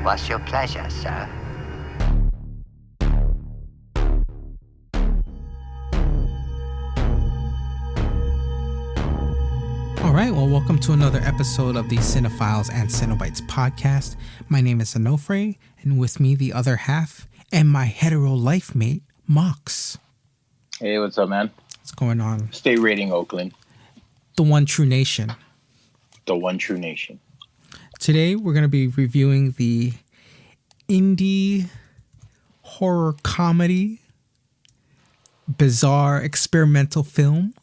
What's your pleasure, sir? All right, well, welcome to another episode of the Cinephiles and Cenobites podcast. My name is Onofre, and with me, the other half, and my hetero life mate, Mox. Hey, what's up, man? What's going on? Stay rating Oakland. The one true nation. The one true nation. Today, we're going to be reviewing the indie horror comedy, bizarre experimental film,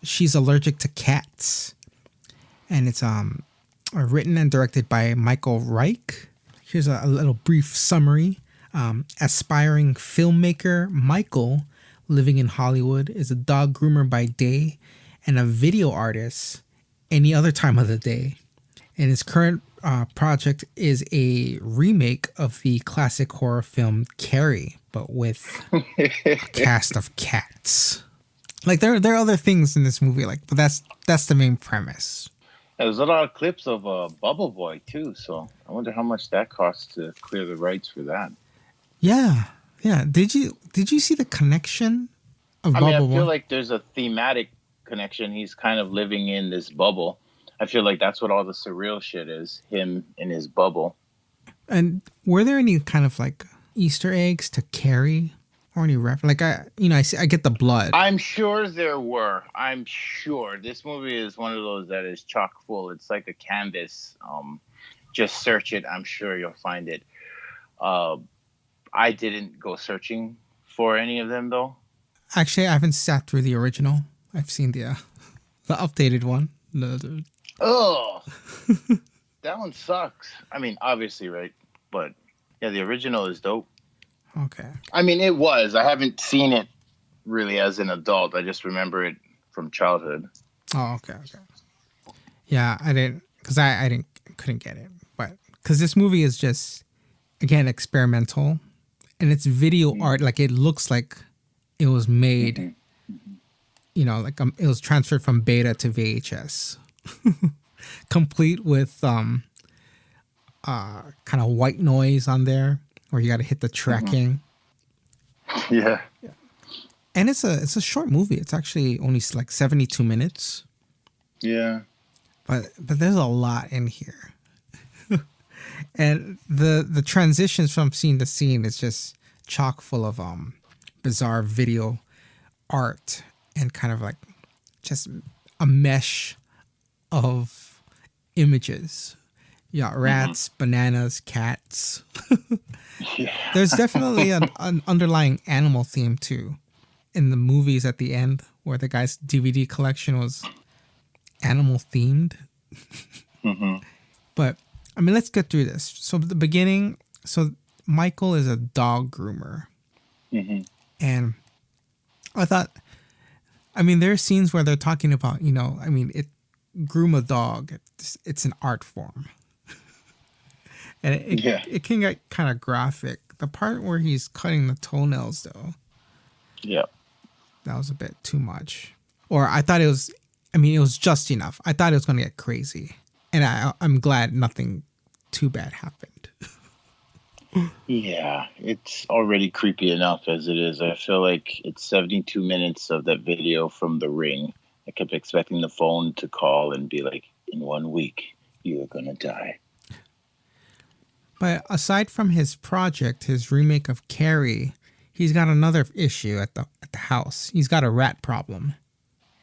She's Allergic to Cats. And it's written and directed by Michael Reich. Here's a little brief summary. Aspiring filmmaker Michael, living in Hollywood, is a dog groomer by day and a video artist any other time of the day. And his current project is a remake of the classic horror film Carrie, but with a cast of cats. Like there are other things in this movie, but that's the main premise. There's a lot of clips of Bubble Boy too, so I wonder how much that costs to clear the rights for that. Yeah. Did you see the connection of Bubble Boy? I feel like there's a thematic connection. He's kind of living in this bubble. I feel like that's what all the surreal shit is, him in his bubble. And were there any kind of Easter eggs to Carrie? Or any I get the blood. I'm sure there were. I'm sure. This movie is one of those that is chock full. It's like a canvas. Just search it. I'm sure you'll find it. I didn't go searching for any of them, though. Actually, I haven't sat through the original. I've seen the updated one. Oh, that one sucks. I mean, obviously, right? But yeah, the original is dope. Okay. I mean, it was. I haven't seen it really as an adult. I just remember it from childhood. Oh, okay. Yeah, I didn't, because I couldn't get it, but because this movie is just, again, experimental, and it's video art. It looks like it was made, it was transferred from beta to VHS, complete with kind of white noise on there. Or you got to hit the tracking. Yeah. And it's a short movie. It's actually only 72 minutes. Yeah. But there's a lot in here. And the transitions from scene to scene is just chock full of bizarre video art and kind of just a mesh of images. Yeah, rats, bananas, cats. Yeah. There's definitely an underlying animal theme too in the movies at the end where the guy's DVD collection was animal themed. Mm-hmm. But I mean, let's get through this. So the beginning, Michael is a dog groomer. Mm-hmm. And I thought, there are scenes where they're talking about, groom a dog. It's an art form. And it can get kind of graphic. The part where he's cutting the toenails, though. Yeah. That was a bit too much. Or I thought it was just enough. I thought it was going to get crazy. And I'm glad nothing too bad happened. Yeah, it's already creepy enough as it is. I feel like it's 72 minutes of that video from The Ring. I kept expecting the phone to call and be like, in 1 week, you're going to die. But aside from his project, his remake of Carrie, he's got another issue at the house. He's got a rat problem.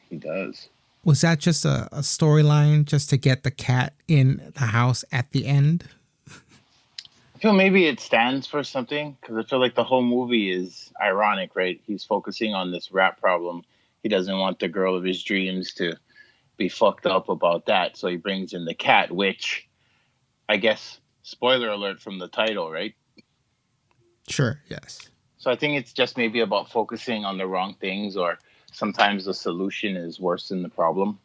He does. Was that just a storyline just to get the cat in the house at the end? I feel maybe it stands for something because I feel like the whole movie is ironic, right? He's focusing on this rat problem. He doesn't want the girl of his dreams to be fucked up about that. So he brings in the cat, which I guess... Spoiler alert from the title, right? Sure, yes. So I think it's just maybe about focusing on the wrong things, or sometimes the solution is worse than the problem.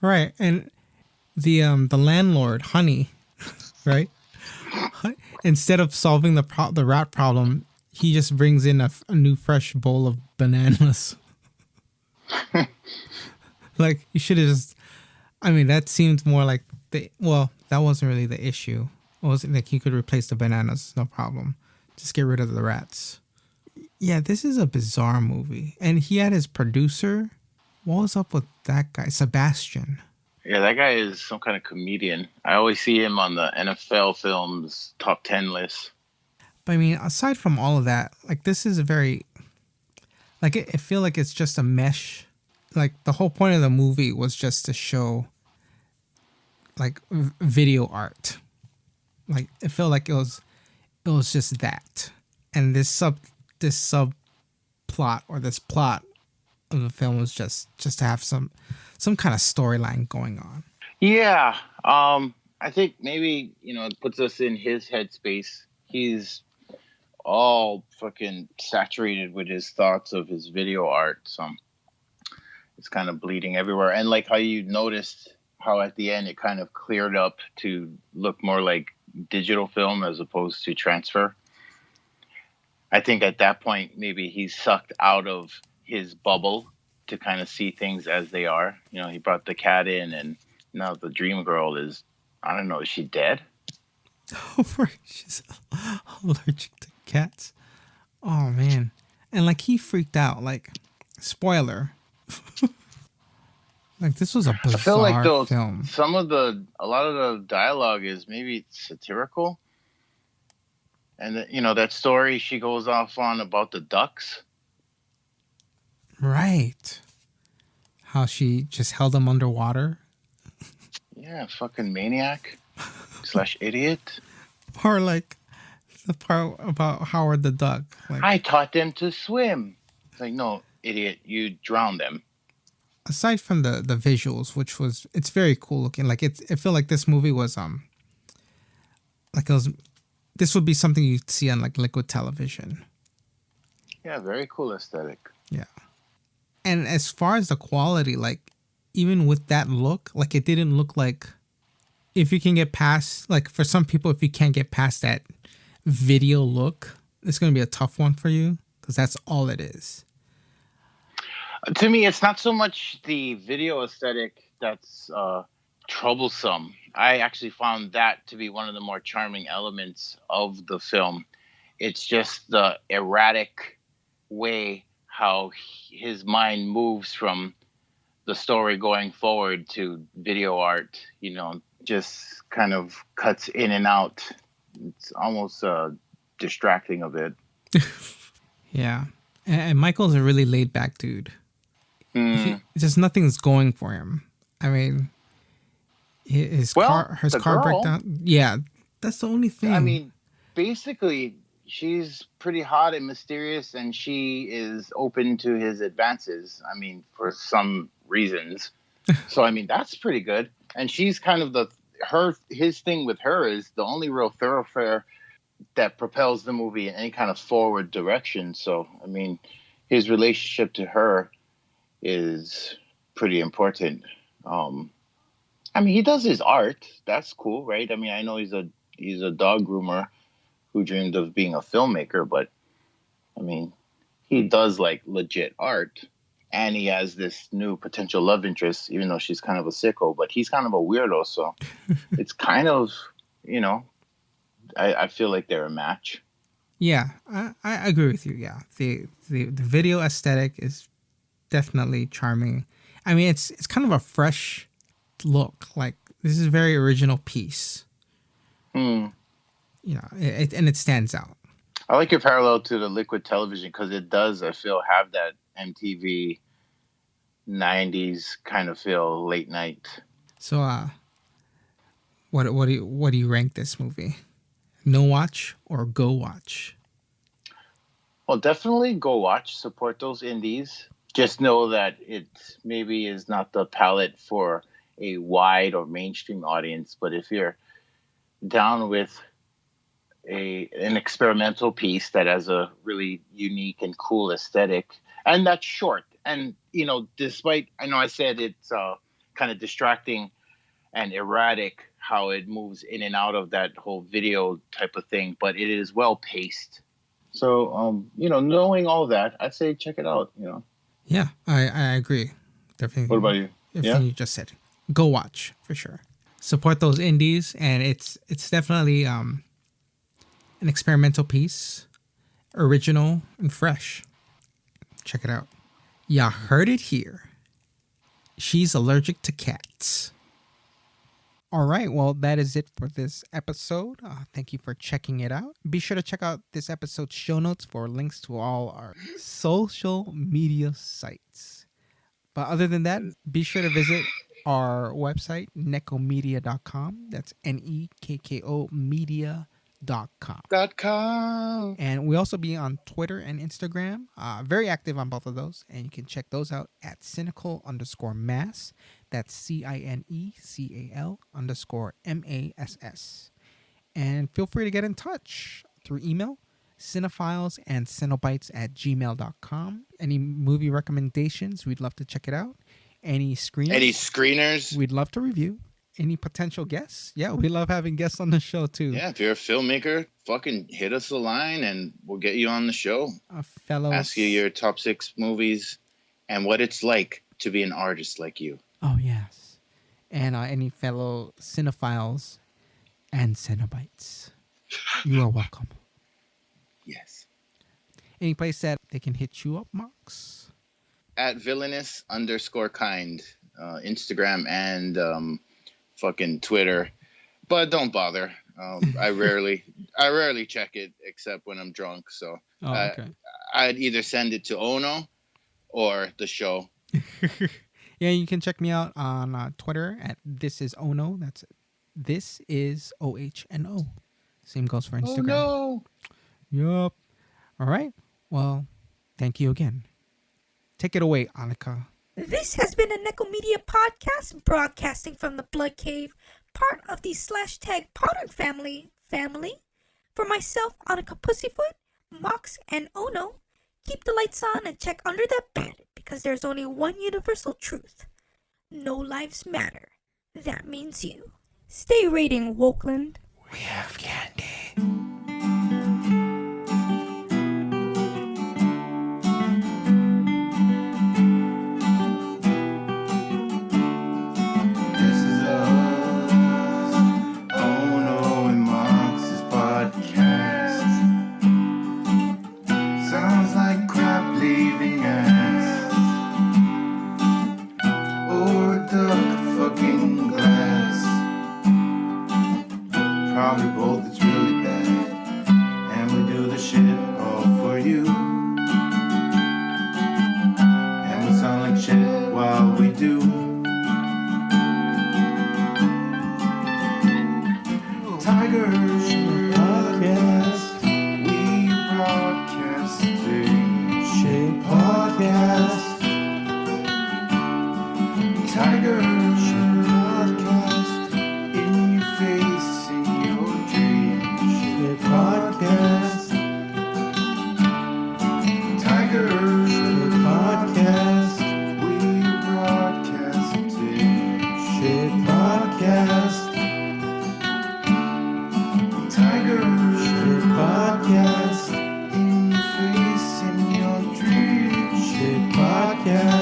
Right, and the landlord, Honey, right? Instead of solving the rat problem, he just brings in a new fresh bowl of bananas. You should have just... that seemed more like that wasn't really the issue. Well, it's like you could replace the bananas, no problem. Just get rid of the rats. Yeah, this is a bizarre movie. And he had his producer. What was up with that guy? Sebastian. Yeah, that guy is some kind of comedian. I always see him on the NFL films top 10 list. But I mean, aside from all of that, like this is a very like I feel like it's just a mesh. Like the whole point of the movie was just to show like video art. Like it felt like it was just that. And this plot or this plot of the film was just to have some kind of storyline going on. Yeah, I think maybe, it puts us in his headspace. He's all fucking saturated with his thoughts of his video art. So it's kind of bleeding everywhere. And like how you noticed how at the end it kind of cleared up to look more like digital film as opposed to transfer. I think at that point, maybe he's sucked out of his bubble to kind of see things as they are. He brought the cat in, and now the dream girl is, I don't know, is she dead? She's allergic to cats. Oh man. And like he freaked out. Like spoiler. Like this was a I feel like bizarre film. a lot of the dialogue is maybe satirical. And that story she goes off on about the ducks. Right. How she just held him underwater. Yeah, fucking maniac / idiot. Or like the part about Howard the Duck. Like, I taught them to swim. It's like, no, idiot, you drowned them. aside from the visuals, it's very cool looking. Like it felt like this movie was like it was this would be something you'd see on like liquid television. Yeah, very cool aesthetic. Yeah. And as far as the quality, like even with that look, like it didn't look like if you can get past like for some people if you can't get past that video look, it's going to be a tough one for you because that's all it is. To me, it's not so much the video aesthetic that's troublesome. I actually found that to be one of the more charming elements of the film. It's just the erratic way how his mind moves from the story going forward to video art, just kind of cuts in and out. It's almost distracting a bit. Yeah. And Michael's a really laid back dude. Just nothing's going for him. I mean, his car girl, break down. Yeah, that's the only thing. I mean, basically, she's pretty hot and mysterious, and she is open to his advances. I mean, for some reasons. So, I mean, that's pretty good. And she's kind of his thing with her is the only real thoroughfare that propels the movie in any kind of forward direction. So, I mean, his relationship to her is pretty important. I mean, he does his art. That's cool, right? I mean, I know he's a dog groomer who dreamed of being a filmmaker, but I mean, he does like legit art. And he has this new potential love interest, even though she's kind of a sicko, but he's kind of a weirdo. So it's kind of, I feel like they're a match. Yeah, I agree with you. Yeah, the video aesthetic is definitely charming. I mean, it's kind of a fresh look. Like this is a very original piece. And it stands out. I like your parallel to the liquid television because it does, I feel, have that MTV 90s kind of feel, late night. So, what do you rank this movie? No watch or go watch? Well, definitely go watch. Support those indies. Just know that it maybe is not the palette for a wide or mainstream audience, but if you're down with an experimental piece that has a really unique and cool aesthetic, and that's short. And, despite, I know I said it's kind of distracting and erratic how it moves in and out of that whole video type of thing, but it is well paced. So, knowing all that, I'd say check it out, Yeah, I agree. Definitely. What about you? Everything you just said. Go watch for sure. support those indies, and it's definitely an experimental piece, original and fresh. Check it out. Y'all heard it here. She's allergic to cats. All right, well, that is it for this episode. Thank you for checking it out. Be sure to check out this episode's show notes for links to all our social media sites. But other than that, be sure to visit our website, nekkomedia.com. That's Nekko media.com. And we also be on Twitter and Instagram. Very active on both of those. And you can check those out at cynical_mass. That's CINECAL_MASS. And feel free to get in touch through email, cinephiles and cenobites@gmail.com. Any movie recommendations, we'd love to check it out. Any screeners, we'd love to review. Any potential guests? Yeah, we love having guests on the show too. Yeah, if you're a filmmaker, fucking hit us a line and we'll get you on the show. Ask you your top 6 movies and what it's like to be an artist like you. Oh, yes. And any fellow cinephiles and cenobites, you are welcome. Yes. Any place that they can hit you up, Marks? At villainous_kind, Instagram and fucking Twitter, but don't bother. I rarely check it except when I'm drunk. So okay. I'd either send it to Ono or the show. Yeah, you can check me out on Twitter at thisisono. That's this is OHNO. Same goes for Instagram. Oh no. Yup. All right. Well, thank you again. Take it away, Annika. This has been a Nekko Media podcast broadcasting from the Blood Cave, part of the /Potter family. For myself, Annika Pussyfoot, Mox, and Ono, keep the lights on and check under that bed because there's only one universal truth. No lives matter. That means you. Stay rating, Wokeland. We have candy. Probably both, it's really bad. And we do the shit all for you. And we sound like shit while we do. Tigers podcast. We broadcasting shit podcast. Tigers podcast in your face. Podcast. Tigers podcast. We broadcasting shit podcast. Tigers shit podcast. In your face, in your dreams. Shit podcast.